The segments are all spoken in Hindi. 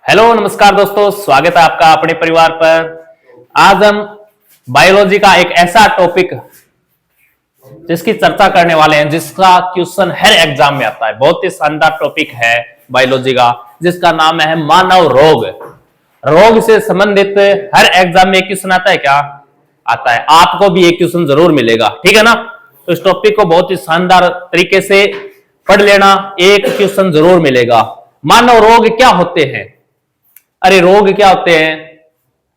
हेलो नमस्कार दोस्तों, स्वागत है आपका अपने परिवार पर। आज हम बायोलॉजी का एक ऐसा टॉपिक जिसकी चर्चा करने वाले हैं, जिसका क्वेश्चन हर एग्जाम में आता है। बहुत ही शानदार टॉपिक है बायोलॉजी का, जिसका नाम है मानव रोग। रोग से संबंधित हर एग्जाम में एक क्वेश्चन आता है। क्या आता है? आपको भी एक क्वेश्चन जरूर मिलेगा, ठीक है ना। तो इस टॉपिक को बहुत ही शानदार तरीके से पढ़ लेना, एक क्वेश्चन जरूर मिलेगा। मानव रोग क्या होते हैं? अरे रोग क्या होते हैं?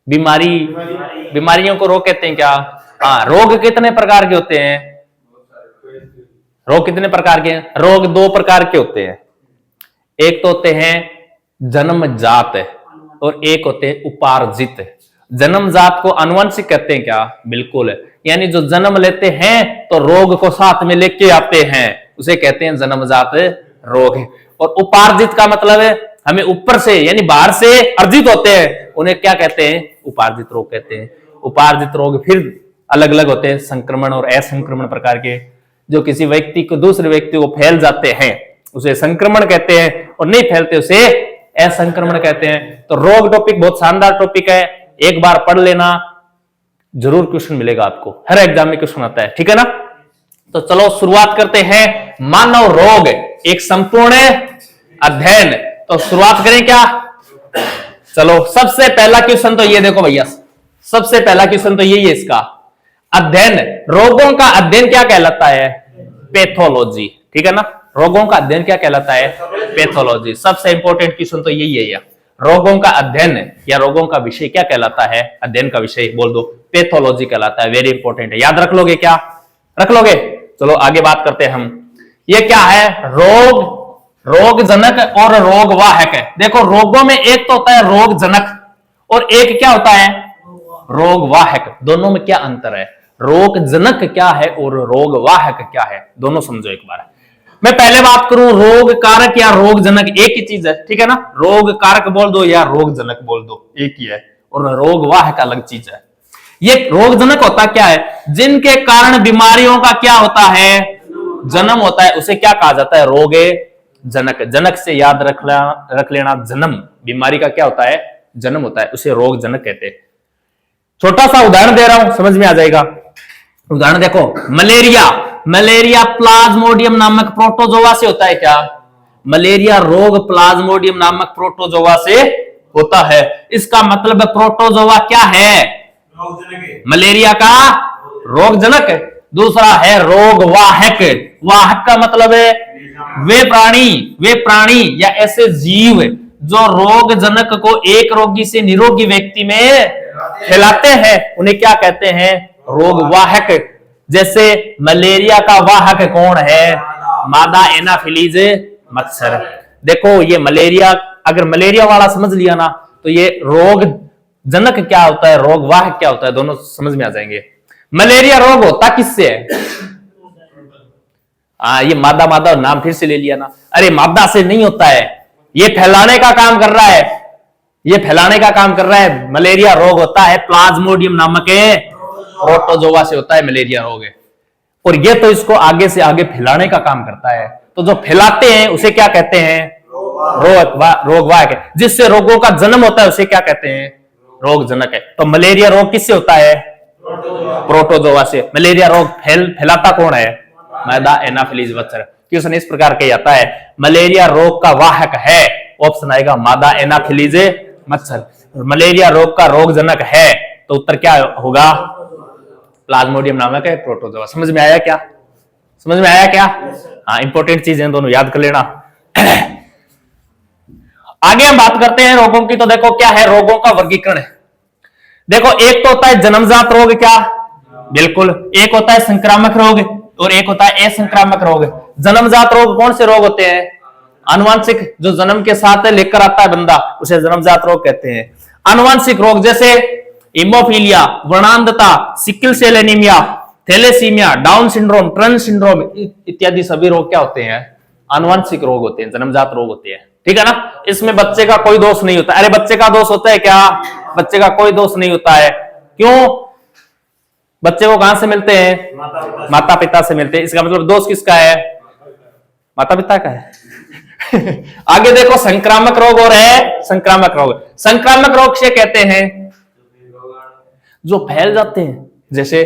बीमारियों को रोग कहते हैं क्या? हाँ। रोग कितने प्रकार के होते हैं? रोग कितने प्रकार के हैं? रोग दो प्रकार के होते हैं। एक तो होते हैं जन्मजात और एक होते हैं उपार्जित। जन्मजात को आनुवंशिक कहते हैं क्या? बिल्कुल। यानी जो जन्म लेते हैं तो रोग को साथ में लेके आते हैं, उसे कहते हैं जन्मजात रोग। और उपार्जित का मतलब है हमें ऊपर से यानी बाहर से अर्जित होते हैं, उन्हें क्या कहते हैं? उपार्जित रोग कहते हैं। उपार्जित रोग फिर अलग अलग होते हैं, संक्रमण और असंक्रमण प्रकार के। जो किसी व्यक्ति को दूसरे व्यक्ति को फैल जाते हैं उसे संक्रमण कहते हैं, और नहीं फैलते उसे असंक्रमण कहते हैं। तो रोग टॉपिक बहुत शानदार टॉपिक है, एक बार पढ़ लेना, जरूर क्वेश्चन मिलेगा आपको, हर एग्जाम में क्वेश्चन आता है, ठीक है ना। तो चलो शुरुआत करते हैं। मानव रोग एक संपूर्ण अध्ययन। तो शुरुआत करें क्या? चलो सबसे पहला क्वेश्चन तो ये देखो भैया, सबसे पहला क्वेश्चन तो यही है इसका। अध्ययन, रोगों का अध्ययन क्या कहलाता है? पैथोलॉजी, ठीक है ना। रोगों का अध्ययन क्या कहलाता है? पैथोलॉजी। सबसे इंपॉर्टेंट क्वेश्चन तो यही है यार, रोगों का अध्ययन या रोगों का विषय क्या कहलाता है? अध्ययन का विषय बोल दो, पैथोलॉजी कहलाता है। वेरी इंपॉर्टेंट है, याद रख लोगे क्या? रख लोगे। चलो आगे बात करते हैं हम। ये क्या है? रोग, रोग जनक और रोग वाहक। देखो रोगों में एक तो होता है रोग जनक और एक क्या होता है? रोग वाहक। दोनों में क्या अंतर है? रोग जनक क्या है और रोग वाहक क्या है, दोनों समझो एक बार। मैं पहले बात करूं, रोग कारक या रोग जनक एक ही चीज है, ठीक है ना। रोग कारक बोल दो या रोग जनक बोल दो, एक ही है। और रोग वाहक अलग चीज है। ये रोग जनक होता क्या है? जिनके कारण बीमारियों का क्या होता है? जन्म होता है, उसे क्या कहा जाता है? रोग जनक। जनक से याद रख लेना, जन्म, बीमारी का क्या होता है? जन्म होता है, उसे रोग जनक कहते हैं। छोटा सा उदाहरण दे रहा हूं, समझ में आ जाएगा। उदाहरण देखो, मलेरिया। मलेरिया प्लाज्मोडियम नामक प्रोटोजोआ से होता है क्या? मलेरिया रोग प्लाज्मोडियम नामक प्रोटोजोआ से होता है। इसका मतलब प्रोटोजोआ क्या है? मलेरिया का रोग जनक। दूसरा है रोग वाहक। वाहक का मतलब है वे प्राणी या ऐसे जीव जो रोग जनक को एक रोगी से निरोगी व्यक्ति में फैलाते हैं, उन्हें क्या कहते हैं? रोग वाहक। जैसे मलेरिया का वाहक कौन है? मादा एनाफिलीज मच्छर। देखो ये मलेरिया, अगर मलेरिया वाला समझ लिया ना, तो ये रोग जनक क्या होता है, रोग वाहक क्या होता है, दोनों समझ में आ जाएंगे। मलेरिया रोग होता किससे है? ये मादा नाम फिर से ले लिया ना। अरे मादा से नहीं होता है, ये फैलाने का काम कर रहा है, ये फैलाने का काम कर रहा है। मलेरिया रोग होता है प्लाज्मोडियम नामक प्रोटोजोआ से होता है मलेरिया रोग। और ये तो इसको आगे से आगे फैलाने का काम करता है। तो जो फैलाते हैं उसे क्या कहते हैं? रोग वाहक। जिससे रोगों का जन्म होता है उसे क्या कहते हैं? रोग जनक है। तो मलेरिया रोग किससे होता है? प्रोटोजोआ से। मलेरिया रोग फैलाता कौन है? मादा एनाफिलीज मच्छर। क्वेश्चन इस प्रकार के आता है, मलेरिया रोग का वाहक है, ऑप्शन आएगा मादा एनाफिलीज मच्छर। मलेरिया रोग का रोग जनक है, तो उत्तर क्या होगा? प्लाज्मोडियम नामक है प्रोटोजोआ। समझ में आया क्या? समझ में आया क्या? हाँ, इंपॉर्टेंट चीजें दोनों याद कर लेना। आगे हम बात करते हैं रोगों की। तो देखो क्या है रोगों का वर्गीकरण। देखो एक तो होता है जन्मजात रोग, क्या? बिल्कुल। एक होता है संक्रामक रोग और एक होता है असंक्रामक रोग। जन्मजात रोग कौन से रोग होते हैं? आनुवांशिक, जो जन्म के साथ लेकर आता है बंदा, उसे जन्मजात रोग कहते हैं। आनुवांशिक रोग जैसे हीमोफीलिया, वर्णांधता, sickle cell anaemia, thalassaemia, Down syndrome, Turner syndrome इत्यादि सभी रोग क्या होते हैं? आनुवांशिक रोग होते हैं, जन्मजात रोग होते हैं, ठीक है ना। इसमें बच्चे का कोई दोष नहीं होता। अरे बच्चे का दोष होता है क्या? बच्चे का कोई दोष नहीं होता है। क्यों? बच्चे को कहां से मिलते हैं? माता पिता से मिलते हैं। इसका मतलब दोष किसका है? माता पिता का है। आगे देखो, संक्रामक रोग और है संक्रामक रोग। संक्रामक रोग से कहते हैं जो फैल जाते हैं, जैसे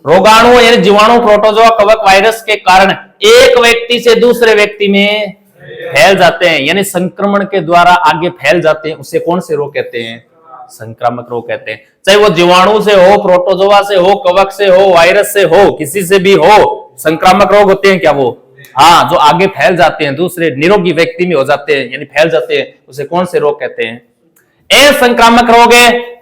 रोगाणु यानी जीवाणु, प्रोटोजोआ, कवक, वायरस के कारण एक व्यक्ति से दूसरे व्यक्ति में फैल जाते हैं, यानी संक्रमण के द्वारा आगे फैल जाते हैं, उसे कौन से रोग कहते हैं? संक्रामक रोग कहते हैं। चाहे वो जीवाणु से हो, प्रोटोजोआ से हो, कवक से हो, वायरस से हो, किसी से भी हो, संक्रामक रोग होते हैं क्या वो? हाँ, जो आगे फैल जाते हैं, दूसरे निरोगी व्यक्ति में हो जाते हैं, यानी फैल जाते हैं, उसे कौन से रोग कहते हैं? ए संक्रामक रोग है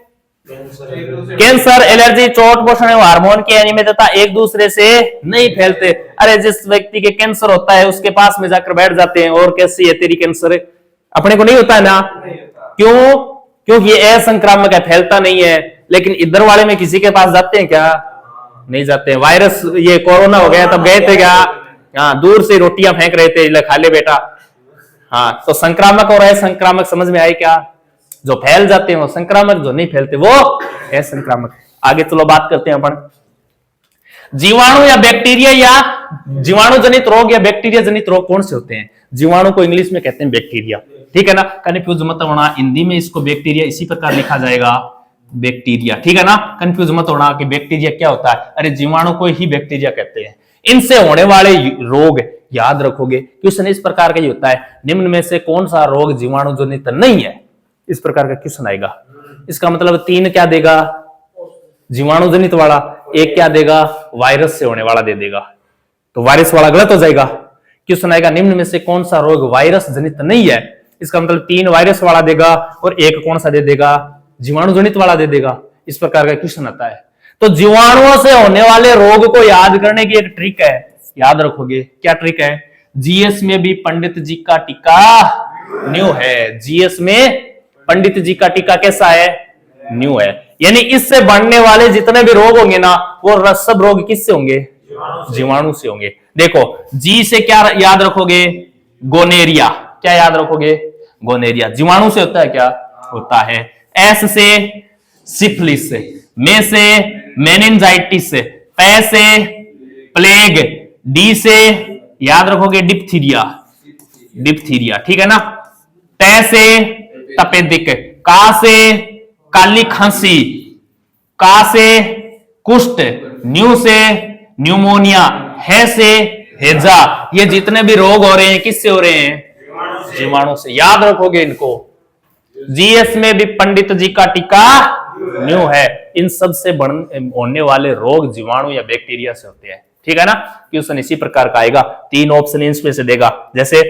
कैंसर, एलर्जी, चोट, पोषण एवं हार्मोन की अनियमितता एक दूसरे से नहीं फैलते। अरे जिस व्यक्ति के कैंसर होता है उसके पास में जाकर बैठ जाते हैं, और कैसी है तेरी कैंसर, अपने को नहीं होता है ना? क्यों? क्योंकि ये असंक्रामक है, फैलता नहीं है। लेकिन इधर वाले में किसी के पास जाते हैं क्या? नहीं जाते हैं। वायरस, ये कोरोना हो गया तब गए थे क्या? हाँ, दूर से रोटियां फेंक रहे थे, ले खा ले बेटा। हाँ, तो संक्रामक और असंक्रामक समझ में आए क्या? जो फैल जाते हैं वो संक्रामक, जो नहीं फैलते वो असंक्रामक। आगे चलो बात करते हैं अपन जीवाणु या बैक्टीरिया, या जीवाणु जनित रोग या बैक्टीरिया जनित रोग कौन से होते हैं? जीवाणु को इंग्लिश में कहते हैं बैक्टीरिया, ठीक है ना? कंफ्यूज मत होना, हिंदी में इसको बैक्टीरिया इसी प्रकार लिखा जाएगा, बैक्टीरिया, ठीक है ना? कंफ्यूज मत होना कि बैक्टीरिया क्या होता है। अरे जीवाणु को ही बैक्टीरिया कहते हैं। इनसे होने वाले रोग याद रखोगे, क्वेश्चन इस प्रकार का ही होता है, निम्न में से कौन सा रोग जीवाणु जनित नहीं है? इस प्रकार का क्वेश्चन आएगा। इसका मतलब 3 क्या देगा? जीवाणु जनित वाला। 1 क्या देगा? वायरस से होने वाला दे देगा। तो वायरस वाला गलत हो जाएगा। क्वेश्चन आएगा निम्न में से कौन सा रोग वायरस जनित नहीं है? इसका मतलब 3 वायरस वाला देगा और 1 कौन सा दे देगा? जीवाणु जनित वाला दे देगा। इस प्रकार का क्वेश्चन आता है। तो जीवाणुओं से होने वाले रोग को याद करने की एक ट्रिक है, याद रखोगे। क्या ट्रिक है? जीएस में भी पंडित जी का टीका न्यू है। जीएस में पंडित जी का टीका कैसा है? न्यू है। यानी इससे बढ़ने वाले जितने भी रोग होंगे ना, वो सब रोग किससे होंगे? जीवाणु से होंगे। देखो, जी से क्या याद रखोगे? गोनेरिया। क्या याद रखोगे? गोनेरिया। जीवाणु से होता है क्या? होता है। एस से सिफिलिस, में से मेनिंजाइटिस, पै से प्लेग, डी से याद रखोगे डिप्थीरिया, डिप्थीरिया, ठीक है ना? तै से तपेदिक, का से काली खांसी, का से कुष्ठ, न्यू से न्यूमोनिया, है से हेजा। ये जितने भी रोग हो रहे हैं किससे हो रहे हैं? जीवाणु से। याद रखोगे इनको। जीएस में भी पंडित जी का टीका न्यू है। इन सब से होने वाले रोग जीवाणु या बैक्टीरिया से होते हैं, ठीक है ना? क्वेश्चन इसी प्रकार का आएगा। 3 ऑप्शन इसमें से देगा, जैसे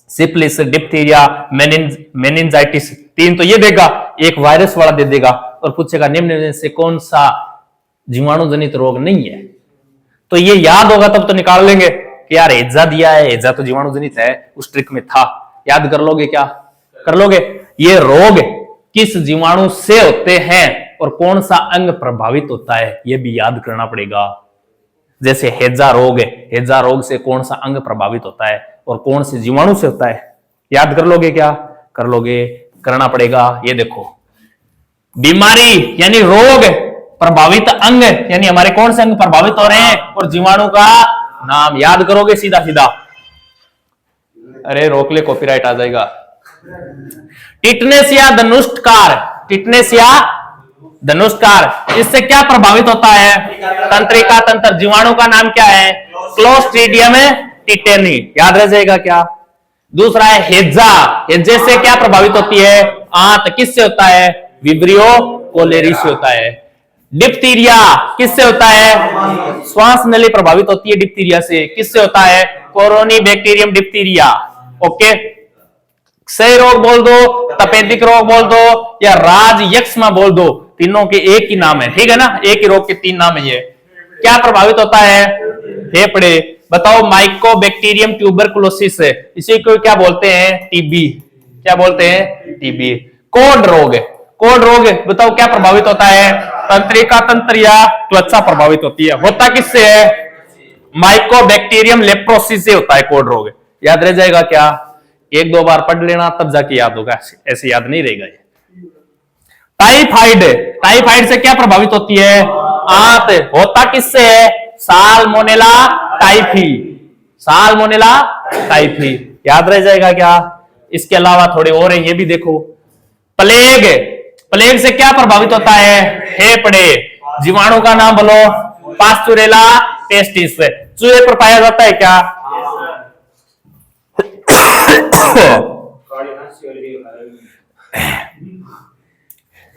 सिफिलिस, डिप्थीरिया, मेनिंजाइटिस। 3 तो ये देगा, 1 वायरस वाला दे देगा, और पूछेगा निम्न में से कौन सा जीवाणु जनित रोग नहीं है? तो ये याद होगा तब तो निकाल लेंगे कि यार हेजा दिया है, हेजा तो जीवाणु जनित है, उस ट्रिक में था। याद कर लोगे? क्या कर लोगे? ये रोग किस जीवाणु से होते हैं और कौन सा अंग प्रभावित होता है, ये भी याद करना पड़ेगा। जैसे हेजा रोग है, हेजा रोग से कौन सा अंग प्रभावित होता है और कौन से जीवाणु से होता है? याद कर लोगे? क्या कर लोगे? करना पड़ेगा। ये देखो, बीमारी यानी रोग, प्रभावित अंग यानी हमारे कौन से अंग प्रभावित हो रहे हैं, और जीवाणु का नाम याद करोगे सीधा सीधा। अरे रोक ले, कॉपीराइट आ जाएगा। टिटनेस या धनुष्कार, टिटनेस या धनुष्कार, इससे क्या प्रभावित होता है? तंत्रिका तंत्र। जीवाणु का नाम क्या है? Clostridium tetani. याद रह जाएगा क्या? दूसरा है हेजा, हेजे से क्या प्रभावित होती है? आंत। किससे होता है? विब्रियो कोलेरी से होता है। डिप्थीरिया किससे होता है? श्वास नली प्रभावित होती है डिप्थीरिया से। किससे होता है? कोरोनी बैक्टीरियम डिप्थीरिया। ओके, क्षय रोग बोल दो, तपेदिक रोग बोल दो, या राज यक्ष्मा बोल दो, तीनों के एक ही नाम है, ठीक है ना? एक ही रोग के 3 नाम है। ये क्या प्रभावित होता है? फेफड़े। बताओ, माइकोबैक्टीरियम ट्यूबरकुलोसिस, इसी को क्या बोलते हैं? टीबी। क्या बोलते हैं? टीबी। कोढ़ रोग, कोढ़ रोग बताओ क्या प्रभावित होता है? तंत्रिका तंत्र या त्वचा प्रभावित होती है। होता किससे है? माइकोबैक्टीरियम लेप्रोसिस से होता है कोढ़ रोग। याद रह जाएगा क्या? 1-2 बार पढ़ लेना तब जाके याद होगा, ऐसे याद नहीं रहेगा ये। टाइफाइड, टाइफाइड से क्या प्रभावित होती है? आंत। होता किससे है? Salmonella typhi, salmonella typhi. याद रह जाएगा क्या? इसके अलावा थोड़े और है, ये भी देखो। प्लेग, प्लेग से क्या प्रभावित होता है? फेफड़े। जीवाणु का नाम बोलो, पास्चुरेला पेस्टिस। चूहे पर पाया जाता है क्या?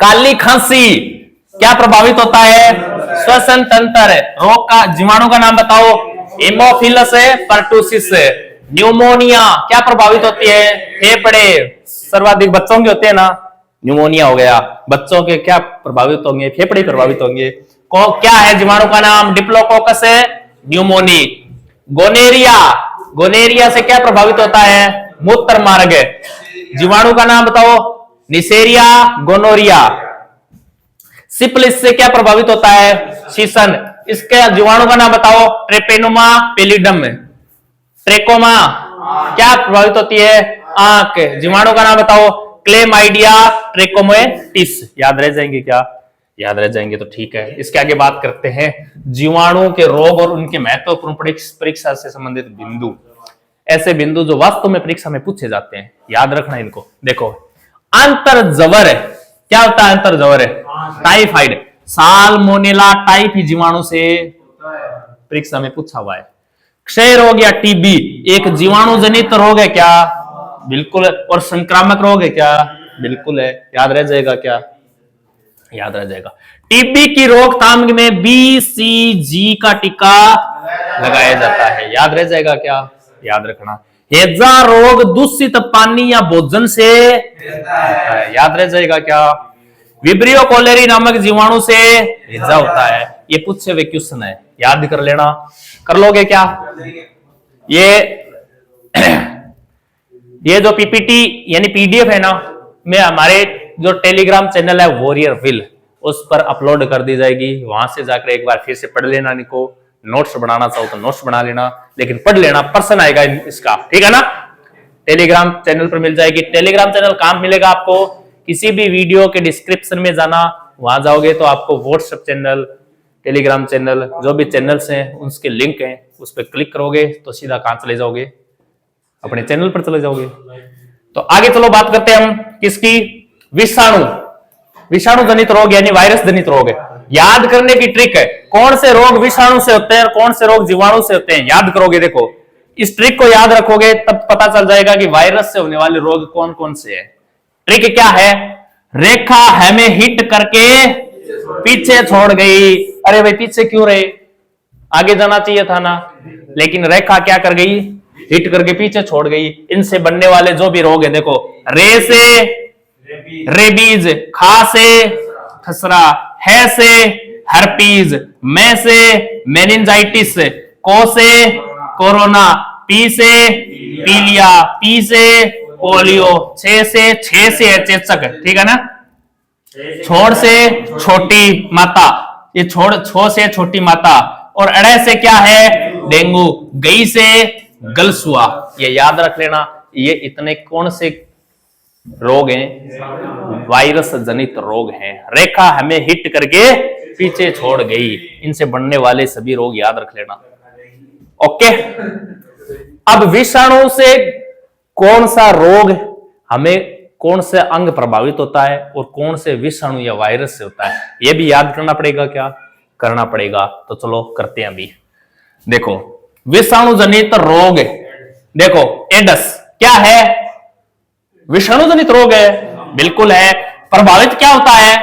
काली खांसी क्या प्रभावित होता है? श्वसन तंत्र। रोग का जीवाणु का नाम बताओ? Haemophilus pertussis. न्यूमोनिया क्या प्रभावित होती है? फेफड़े। सर्वाधिक बच्चों के होते हैं ना, न्यूमोनिया हो गया। बच्चों के क्या प्रभावित होंगे? फेफड़े प्रभावित होंगे। क्या है जीवाणु का नाम? Diplococcus pneumoniae. गोनेरिया, गोनेरिया से क्या प्रभावित होता है? मूत्र मार्ग। जीवाणु का नाम बताओ? Neisseria gonorrhoeae. सिफिलिस से क्या प्रभावित होता है? शीशन। इसके जीवाणु का नाम बताओ? Treponema pallidum. ट्रेकोमा क्या प्रभावित होती है? आंख। जीवाणु का नाम बताओ? क्लेमाइडिया ट्रेकोमेटिस। याद रह जाएंगे क्या? याद रह जाएंगे तो ठीक है। इसके आगे बात करते हैं जीवाणु के रोग और उनके महत्वपूर्ण परीक्षा से संबंधित बिंदु। ऐसे बिंदु जो वास्तव में परीक्षा में पूछे जाते हैं, याद रखना इनको। देखो, अंतर्ज्वर क्या होता है? अंतर्ज्वर टाइफाइड, साल्मोनेला टाइफी जीवाणु से परीक्षा में पूछा हुआ है। क्षय रोग या टीबी एक जीवाणु जनित रोग है क्या? बिल्कुल। और संक्रामक रोग है क्या? बिल्कुल है। याद रह जाएगा क्या? याद रह जाएगा। टीबी की रोकथाम में बीसीजी का टीका लगाया जाता है। याद रह जाएगा क्या? याद रखना। हैजा रोग दूषित पानी या भोजन से होता है। याद रह जाएगा क्या? विब्रियो कोलेरी नामक जीवाणु से हैजा होता है। ये पूछे हुए क्वेश्चन है, याद कर लेना। कर लोगे क्या? ये जो पीपीटी यानी पीडीएफ है ना, मैं हमारे जो टेलीग्राम चैनल है वॉरियर विल, उस पर अपलोड कर दी जाएगी। वहां से जाकर एक बार फिर से पढ़ लेना इनको। नोट्स बनाना चाहो तो नोट्स बना लेना, लेकिन पढ़ लेना, पर्सन आएगा इसका, ठीक है ना? टेलीग्राम चैनल पर मिल जाएगी। टेलीग्राम चैनल काम मिलेगा आपको, किसी भी वीडियो के डिस्क्रिप्शन में जाना, वहां जाओगे तो आपको व्हाट्सएप चैनल, टेलीग्राम चैनल, जो भी चैनल्स हैं उसके लिंक हैं, उस पर क्लिक करोगे तो सीधा कहां चले जाओगे? अपने चैनल पर चले जाओगे। तो आगे चलो बात करते हैं हम किसकी? विषाणु। विषाणु जनित रोग यानी वायरस जनित रोग है। याद करने की ट्रिक है, कौन से रोग विषाणु से होते हैं और कौन से रोग जीवाणु से होते हैं, याद करोगे। देखो, इस ट्रिक को याद रखोगे तब पता चल जाएगा कि वायरस से होने वाले रोग कौन कौन से हैं। ट्रिक क्या है? रेखा हमें हिट करके पीछे छोड़ गई। अरे भाई पीछे क्यों रहे? आगे जाना चाहिए था ना, लेकिन रेखा क्या कर गई? हिट करके पीछे छोड़ गई। इनसे बनने वाले जो भी रोग है, देखो, रे से रेबीज, खा से खसरा, है से हर्पीज, मैं से मेनिंजाइटिस, को से कोरोना, पी से पीलिया, पी से पोलियो, छे से चेचक, ठीक है ना? छोड़ से छोटी माता, ये छो से छोटी माता, और अड़े से क्या है? डेंगू, गई से गलसुआ। ये याद रख लेना। ये इतने कौन से रोग हैं? वायरस जनित रोग हैं। रेखा हमें हिट करके पीछे छोड़ गई, इनसे बनने वाले सभी रोग याद रख लेना। ओके, अब विषाणु से कौन सा रोग हमें, कौन से अंग प्रभावित होता है और कौन से विषाणु या वायरस से होता है, यह भी याद करना पड़ेगा। क्या करना पड़ेगा? तो चलो करते हैं अभी। देखो, विषाणु जनित रोग, देखो एडस क्या है? विषाणु जनित रोग है, बिल्कुल है। प्रभावित क्या होता है?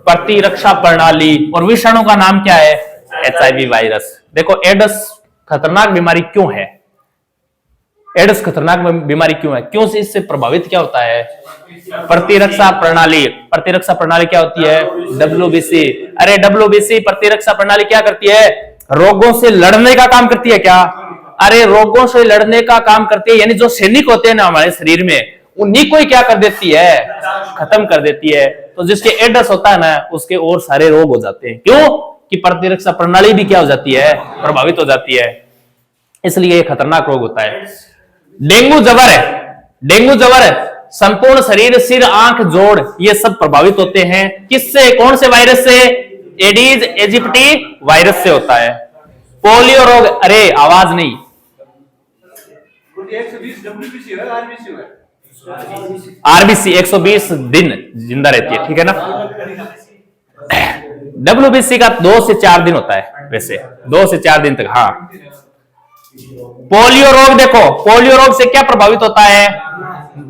प्रतिरक्षा प्रणाली। और विषाणु का नाम क्या है? HIV virus. देखो, एडस खतरनाक बीमारी क्यों है? एड्स खतरनाक बीमारी क्यों है? क्यों से इससे प्रभावित क्या होता है? प्रतिरक्षा प्रणाली। प्रतिरक्षा प्रणाली क्या होती है? डब्ल्यूबीसी। अरे डब्ल्यूबीसी प्रतिरक्षा प्रणाली क्या करती है? रोगों से लड़ने का काम करती है। क्या? अरे रोगों से लड़ने का काम करती है, यानी जो सैनिक होते हैं ना हमारे शरीर में, उन्हीं को ही क्या कर देती है? खत्म कर देती है। तो जिसके एड्स होता है ना, उसके और सारे रोग हो जाते हैं। क्यों? कि प्रतिरक्षा प्रणाली भी क्या हो जाती है? प्रभावित हो जाती है। इसलिए ये खतरनाक रोग होता है। डेंगू जबर है। डेंगू जबर है, संपूर्ण शरीर, सिर, आंख, जोड़, ये सब प्रभावित होते हैं। किससे? कौन से वायरस से? एडीज एजिप्टी वायरस से होता है। पोलियो रोग, अरे आवाज नहीं, आरबीसी 120 दिन जिंदा रहती है, ठीक है ना। डब्ल्यूबीसी का 2 से 4 दिन होता है, वैसे 2 से 4 दिन तक। हाँ, पोलियो रोग देखो, पोलियो रोग से क्या प्रभावित होता है?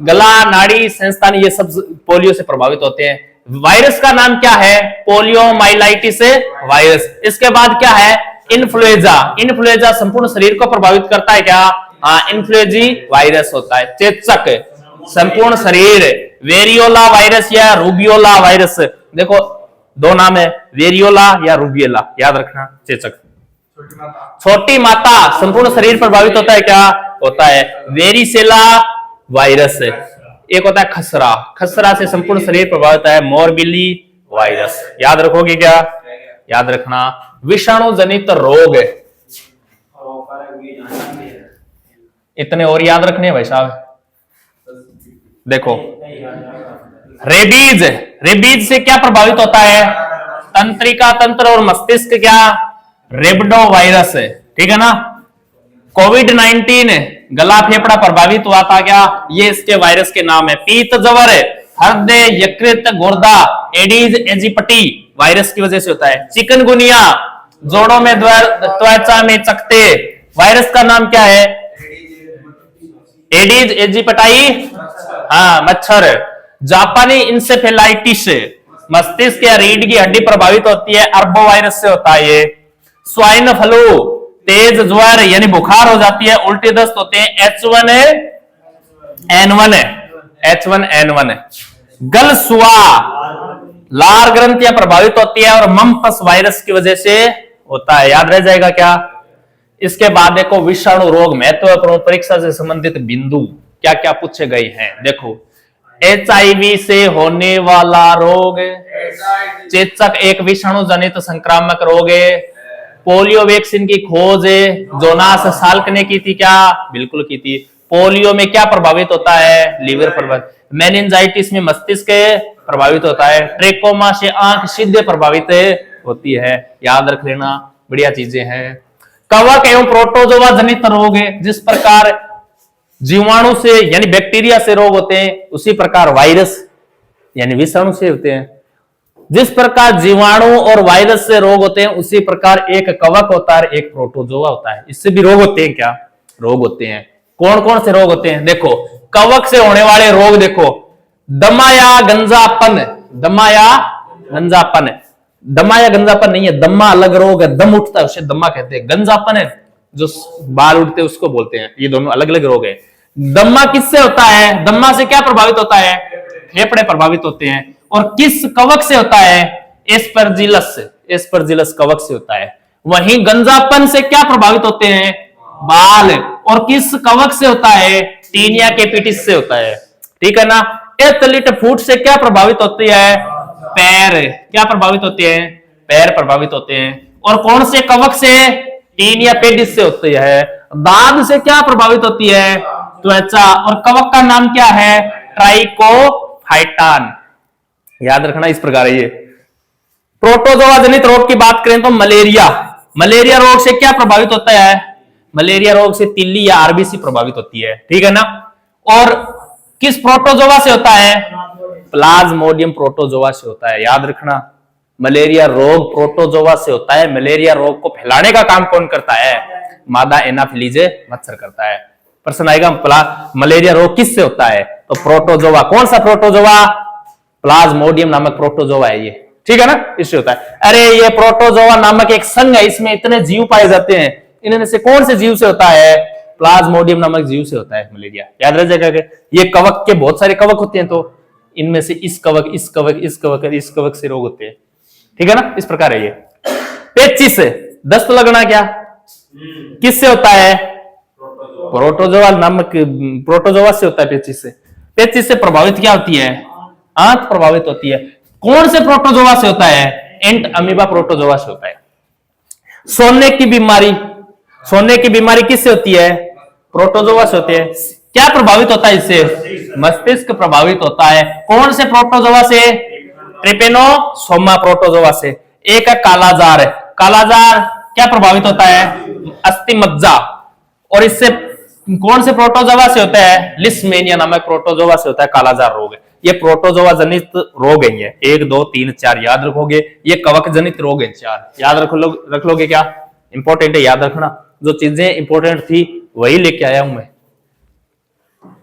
गला, नाड़ी, संस्थान, ये सब पोलियो से प्रभावित होते हैं। वायरस का नाम क्या है? Poliomyelitis virus. इसके बाद क्या है? इन्फ्लुएंजा। इन्फ्लुएंजा संपूर्ण शरीर को प्रभावित करता है क्या? इन्फ्लुएंजी वायरस होता है, चेचक, संपूर्ण शरीर। वेरियोला वायरस या रूबियोला वायरस, देखो 2 नाम है, वेरियोला या रूबियोला, याद रखना। चेचक, छोटी माता, संपूर्ण शरीर प्रभावित होता है क्या? होता है। वेरिसेला वायरस, एक होता है खसरा, खसरा से संपूर्ण शरीर प्रभावित होता है। मोरबिली वायरस, याद रखोगे क्या? याद रखना। विषाणु जनित रोग, इतने और याद रखने हैं भाई साहब। देखो, रेबीज, रेबीज से क्या प्रभावित होता है? तंत्रिका तंत्र और मस्तिष्क, क्या? रेबडो वायरस, ठीक है ना। कोविड-19 गला फेफड़ा प्रभावित हुआ था क्या? ये इसके वायरस के नाम है। पीत जवर, हृदय, यकृत, गुर्दा, एडीज एजिप्टी वायरस की वजह से होता है। चिकनगुनिया, जोड़ों में त्वचा में चकते, वायरस का नाम क्या है? एडीज एजिप्टाई, हाँ, मच्छर। जापानी इंसेफेलाइटिस, मस्तिष्क या रीढ़ की हड्डी प्रभावित होती है, अरबो वायरस से होता है ये। स्वाइन फ्लू, तेज ज्वर यानी बुखार हो जाती है, उल्टे दस्त होते हैं, H1N1। गलसुआ, लार ग्रंथियां प्रभावित होती है और मम्पस वायरस की वजह से होता है, याद रह जाएगा क्या? इसके बाद देखो, विषाणु रोग, महत्वपूर्ण परीक्षा से संबंधित बिंदु क्या क्या पूछे गए हैं। देखो, HIV से होने वाला रोग, चेचक एक विषाणु जनित संक्रामक रोग है। पोलियो वैक्सीन की खोज जोनास साल्क ने की थी क्या? बिल्कुल की थी। पोलियो में क्या प्रभावित होता है? लीवर प्रभावित। मेनिंजाइटिस में मस्तिष्क प्रभावित होता है। ट्रेकोमा से आंख सीधे प्रभावित होती है, याद रख लेना, बढ़िया चीजें हैं। कवक एवं प्रोटोजोआ जनित रोग है, जिस प्रकार जीवाणु से यानी बैक्टीरिया से रोग होते हैं, उसी प्रकार वायरस यानी विषाणु से होते हैं। जिस प्रकार जीवाणु और वायरस से रोग होते हैं, उसी प्रकार एक कवक होता है, एक प्रोटोजोआ होता है, इससे भी रोग होते हैं क्या? रोग होते हैं। कौन कौन से रोग होते हैं? देखो, कवक से होने वाले रोग देखो, दमा या गंजापन, दमा या गंजापन, दमा या गंजापन नहीं है, दमा अलग रोग है, दम उठता है उसे दमा कहते हैं, गंजापन है जो बाल उठते हैं उसको बोलते हैं, ये दोनों अलग अलग रोग है। दमा किससे होता है? दमा से क्या प्रभावित होता है? फेफड़े प्रभावित होते हैं। और किस कवक से होता है? एस्परजिलस, एस्परजिलस कवक से होता है। वहीं गंजापन से क्या प्रभावित होते हैं? बाल। और किस कवक से होता है? टीनिया केपिटिस से होता है, ठीक है ना। एथलीट फुट से क्या प्रभावित होती है? पैर। क्या प्रभावित होते हैं? पैर प्रभावित होते हैं। और कौन से कवक से? टीनिया पेडिस से होती है। दाद से क्या प्रभावित होती है? त्वचा। और कवक का नाम क्या है? ट्राइकोफाइटान, याद रखना, इस प्रकार है ये। प्रोटोजोआ जनित रोग की बात करें तो मलेरिया, मलेरिया रोग से क्या प्रभावित होता है? मलेरिया रोग से तिल्ली या आरबीसी प्रभावित होती है, ठीक है ना। और किस प्रोटोजोआ से होता है? प्लाज्मोडियम प्रोटोजोआ से होता है, याद रखना। मलेरिया रोग प्रोटोजोआ से होता है। मलेरिया रोग को फैलाने का काम कौन करता है? मादा एनाफिलीज मच्छर करता है। प्रश्न आएगा, मलेरिया रोग किससे होता है? तो प्रोटोजोआ। कौन सा प्रोटोजोआ? प्लाज्मोडियम नामक प्रोटोजोआ है ये, ठीक है ना, इससे होता है। अरे ये प्रोटोजोआ नामक एक संघ है, इसमें इतने जीव पाए जाते हैं, इनमें से कौन से जीव से होता है? प्लाज्मोडियम नामक जीव से होता है मलेरिया, याद रह जाएगा। ये कवक के बहुत सारे कवक होते हैं, तो इनमें से इस कवक, इस कवक, इस कवक, इस कवक से रोग होते हैं, ठीक है ना, इस प्रकार है ये। पेचिस, दस्त लगना, क्या किससे होता है? प्रोटोजोआ नामक प्रोटोजोआ से होता है पेचिस से। पेचिस से प्रभावित क्या होती है? आंत प्रभावित होती है। कौन से प्रोटोजोआ से होता है? एंट अमीबा प्रोटोजोआ से होता है। सोने की बीमारी, सोने की बीमारी किससे होती है? प्रोटोजोआ से होती है। क्या प्रभावित होता है इससे? मस्तिष्क प्रभावित होता है। कौन से प्रोटोजोआ से? ट्रिपेनोसोमा प्रोटोजोआ से। एक है कालाजार, कालाजार क्या प्रभावित होता है? अस्थि मज्जा। और इससे कौन से प्रोटोजोआ से होता है? लिस्मेनिया नामक प्रोटोजोआ से होता है कालाजार रोग। ये प्रोटोजोआ जनित रोग है। ये 1 2 3 4 याद रखोगे। ये कवक जनित रोग है 4 याद रख लोगे क्या? इंपॉर्टेंट है याद रखना। जो चीजें इंपॉर्टेंट थी वही लेके आया हूं मैं,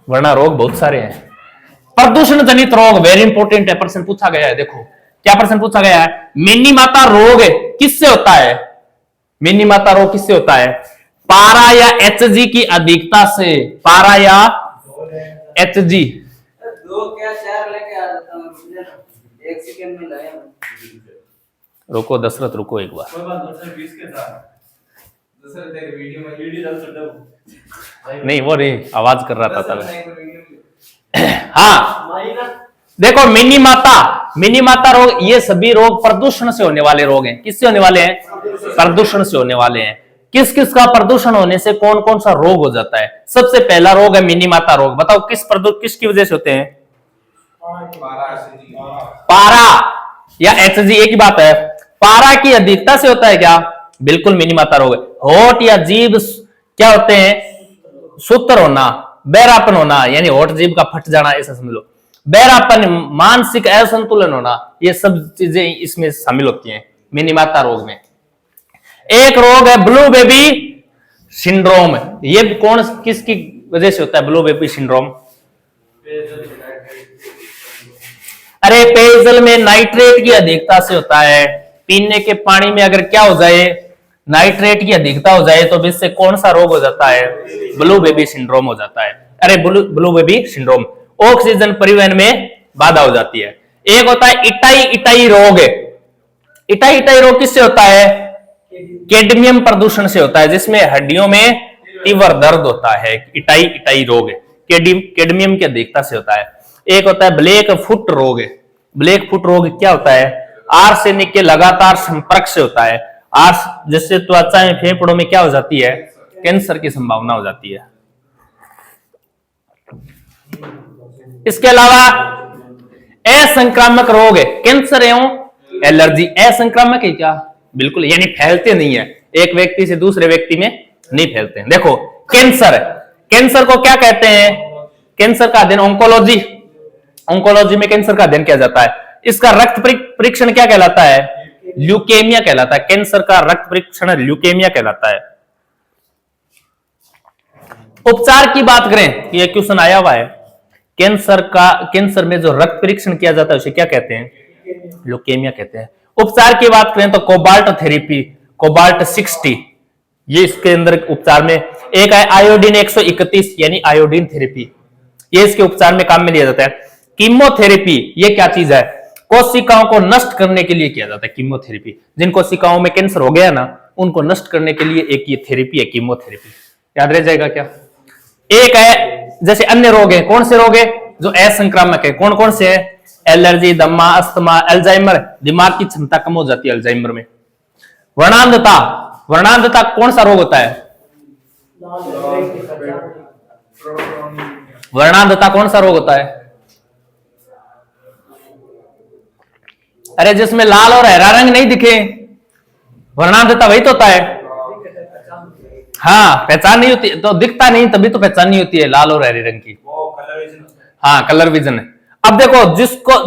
वरना रोग बहुत सारे हैं। प्रदूषण जनित रोग वेरी इंपॉर्टेंट है, प्रश्न पूछा गया है। देखो क्या प्रश्न पूछा गया है? मिनीमाता रोग किससे होता है? मिनीमाता रोग किससे होता है? पारा या एचजी की अधिकता से। पारा या एचजी। एक सेकंड में लाया। रुको दशरथ, रुको एक बार। नहीं वो नहीं, आवाज कर रहा था तब। हाँ देखो मिनीमाता रोग, ये सभी रोग प्रदूषण से होने वाले रोग हैं। किससे होने वाले हैं? प्रदूषण से होने वाले हैं। किस किस का प्रदूषण होने से कौन कौन सा रोग हो जाता है? सबसे पहला रोग है मिनीमाता रोग। बताओ किसकी वजह से होते हैं? पारा या एचजी, एक ही बात है। पारा की अधिकता से होता है क्या? बिल्कुल मिनीमाता रोग है। होठ या जीभ क्या होते हैं? सूत्र होना, बैरापन होना, यानी होठ जीभ का फट जाना, ऐसा समझ लो। बैरापन, मानसिक असंतुलन होना, ये सब चीजें इसमें शामिल होती हैं मिनीमाता रोग में। एक रोग है ब्लू बेबी सिंड्रोम। ये कौन किसकी वजह से होता है ब्लू बेबी सिंड्रोम? अरे पेयजल में नाइट्रेट की अधिकता से होता है। पीने के पानी में अगर क्या हो जाए, नाइट्रेट की अधिकता हो जाए तो इससे कौन सा रोग हो जाता है? ब्लू बेबी सिंड्रोम हो जाता है। अरे ब्लू बेबी सिंड्रोम। ऑक्सीजन परिवहन में बाधा हो जाती है। एक होता है इटाई रोग। इटाई रोग किससे होता है? कैडमियम प्रदूषण से होता है, जिसमें हड्डियों में तीव्र दर्द होता है। इटाई रोग कैडमियम की अधिकता से होता है। एक होता है ब्लैक फुट रोग। ब्लैक फुट रोग क्या होता है? आर्सेनिक के लगातार संपर्क से होता है। जिससे त्वचा में, फेफड़ों में क्या हो जाती है? कैंसर की संभावना हो जाती है। इसके अलावा असंक्रामक रोग है, कैंसर एवं एलर्जी। असंक्रामक है क्या? बिल्कुल, यानी फैलते नहीं है, एक व्यक्ति से दूसरे व्यक्ति में नहीं फैलते हैं। देखो कैंसर को क्या कहते हैं? कैंसर का अध्ययन ऑन्कोलॉजी में कैंसर का अध्ययन किया जाता है। इसका रक्त परीक्षण क्या कहलाता है? ल्यूकेमिया कहलाता है। कैंसर का रक्त परीक्षण ल्यूकेमिया कहलाता है। उपचार की बात करें, ये क्वेश्चन आया हुआ है। कैंसर में जो रक्त परीक्षण किया जाता है उसे क्या कहते हैं? ल्यूकेमिया कहते हैं। उपचार की बात करें तो कोबाल्ट थेरेपी, कोबाल्ट 60, ये इसके अंदर उपचार में। एक है आयोडीन 131 यानी आयोडीन थेरेपी, ये इसके उपचार में काम में लिया जाता है। कीमोथेरेपी, ये क्या चीज है? कोशिकाओं को नष्ट करने के लिए किया जाता है कीमोथेरेपी। जिन कोशिकाओं में कैंसर हो गया ना, उनको नष्ट करने के लिए एक ये थेरेपी है कीमोथेरेपी। याद रह जाएगा क्या? एक है जैसे अन्य रोग है, कौन से रोग है जो असंक्रामक है? कौन कौन से है? एलर्जी, दमा, अस्थमा, अल्जाइमर, दिमाग की क्षमता कम हो जाती है अल्जाइमर में। वर्णांधता कौन सा रोग होता है? वर्णांधता कौन सा रोग होता है? अरे जिसमें लाल और हरा रंग नहीं दिखे, वर्णांधता वही तो होता है। हाँ, पहचान नहीं होती तो दिखता नहीं, तभी तो पहचान नहीं होती है लाल और हरे रंग की। हाँ, कलर विजन है। अब देखो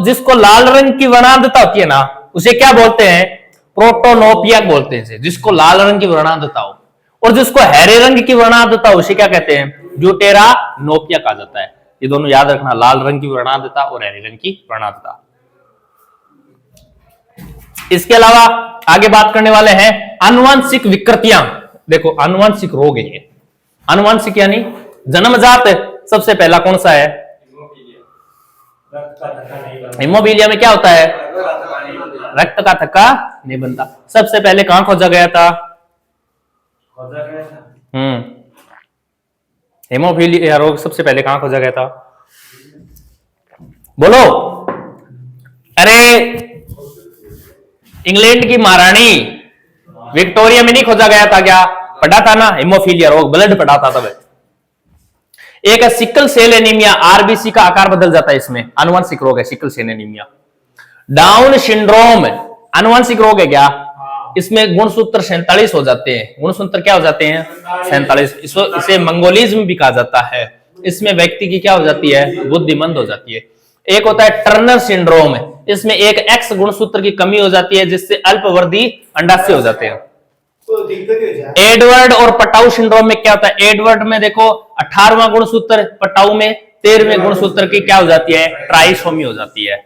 जिसको लाल रंग की वर्णांधता होती है ना, उसे क्या बोलते हैं? प्रोटोनोपिया बोलते हैं, जिसको लाल रंग की वर्णांधता हो। और जिसको हरे रंग की वर्णांधता हो उसे क्या कहते हैं? ब्यूटेरानोपिया कहा जाता है। ये दोनों याद रखना, लाल रंग की वर्णांधता और हरे रंग की वर्णांधता। इसके अलावा आगे बात करने वाले हैं आनुवंशिक विकृतियां। देखो आनुवंशिक रोग है ये। आनुवंशिक यानी जन्मजात। सबसे पहला कौन सा है? हेमोफीलिया में क्या होता है? रक्त का थक्का नहीं बनता। सबसे पहले कहां खोजा गया था? हेमोफीलिया रोग सबसे पहले कहां खोजा गया था? बोलो। अरे इंग्लैंड की महारानी विक्टोरिया में नहीं खोजा गया था क्या? पढ़ा था ना, हेमोफीलिया रोग, ब्लड पढ़ा था तब। एक है सिकल सेल एनीमिया, आरबीसी का आकार बदल जाता है, इसमें आनुवंशिक रोग है sickle cell anaemia. Down syndrome आनुवंशिक रोग है क्या? इसमें गुणसूत्र 47 हो जाते हैं। गुणसूत्र क्या हो जाते हैं? 47। इसे मंगोलिज्म भी कहा जाता है। इसमें व्यक्ति की क्या हो जाती है? बुद्धिमंद हो जाती है। एक होता है टर्नर सिंड्रोम, इसमें एक एक्स गुणसूत्र की कमी हो जाती है जिससे अल्पवर्धी अंडाशय हो जाते हैं। एडवर्ड और पटाऊ सिंड्रोम में क्या होता है? एडवर्ड में देखो 18वां गुणसूत्र, पटाऊ में 13वें गुणसूत्र की क्या हो जाती है? ट्राइसोमी हो जाती है।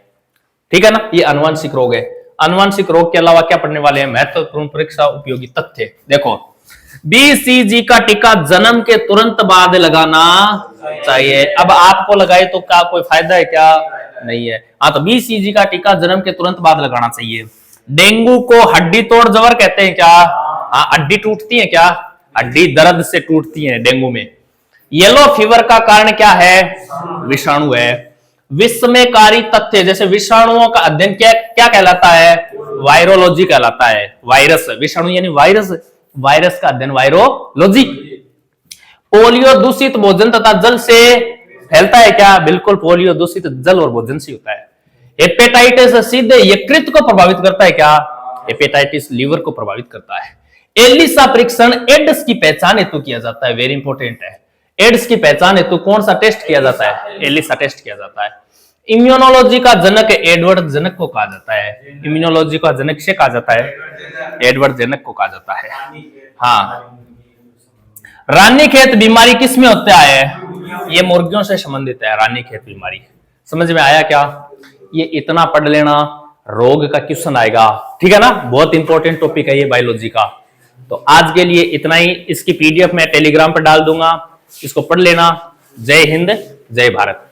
ठीक है ना? ये आनुवंशिक रोग है। आनुवंशिक रोग के अलावा क्या पढ़ने वाले हैं? महत्वपूर्ण परीक्षा उपयोगी तथ्य। देखो, बीसीजी का टीका जन्म के तुरंत बाद लगाना चाहिए। अब आपको लगाए तो क्या कोई फायदा है? क्या नहीं है। हाँ, तो बीसीजी का टीका जन्म के तुरंत बाद लगाना चाहिए। डेंगू को हड्डी तोड़ जबर कहते हैं क्या? हाँ, हड्डी टूटती है क्या? हड्डी दर्द से टूटती है डेंगू में। येलो फीवर का कारण क्या है? विषाणु है। विस्मयकारी तथ्य, जैसे विषाणुओं का अध्ययन क्या क्या कहलाता है? वायरोलॉजी कहलाता है। वायरस, विषाणु यानी वायरस, वायरस का अध्ययन वायरोलॉजी। पोलियो दूषित भोजन तथा जल से फैलता है क्या? बिल्कुल, पोलियो दूषित जल और भोजन से होता है। हेपेटाइटिस सीधे यकृत को प्रभावित करता है क्या? हेपेटाइटिस लीवर को प्रभावित करता है। एलिसा परीक्षण एड्स की पहचान हेतु किया जाता है। वेरी इंपॉर्टेंट है। एड्स की पहचान हेतु कौन सा टेस्ट किया जाता है? एलिसा टेस्ट किया जाता है। इम्यूनोलॉजी का जनक एडवर्ड जनक को कहा जाता है। इम्यूनोलॉजी का जनक से कहा जाता है? एडवर्ड जनक को कहा जाता है। हाँ, रानीखेत बीमारी किस में होता है? ये मुर्गियों से संबंधित है। रानीखेत बीमारी समझ में आया क्या? ये इतना पढ़ लेना, रोग का क्वेश्चन आएगा। ठीक है ना? बहुत इंपॉर्टेंट टॉपिक है ये बायोलॉजी का। तो आज के लिए इतना ही। इसकी पीडीएफ मैं टेलीग्राम पर डाल दूंगा, इसको पढ़ लेना। जय हिंद, जय भारत।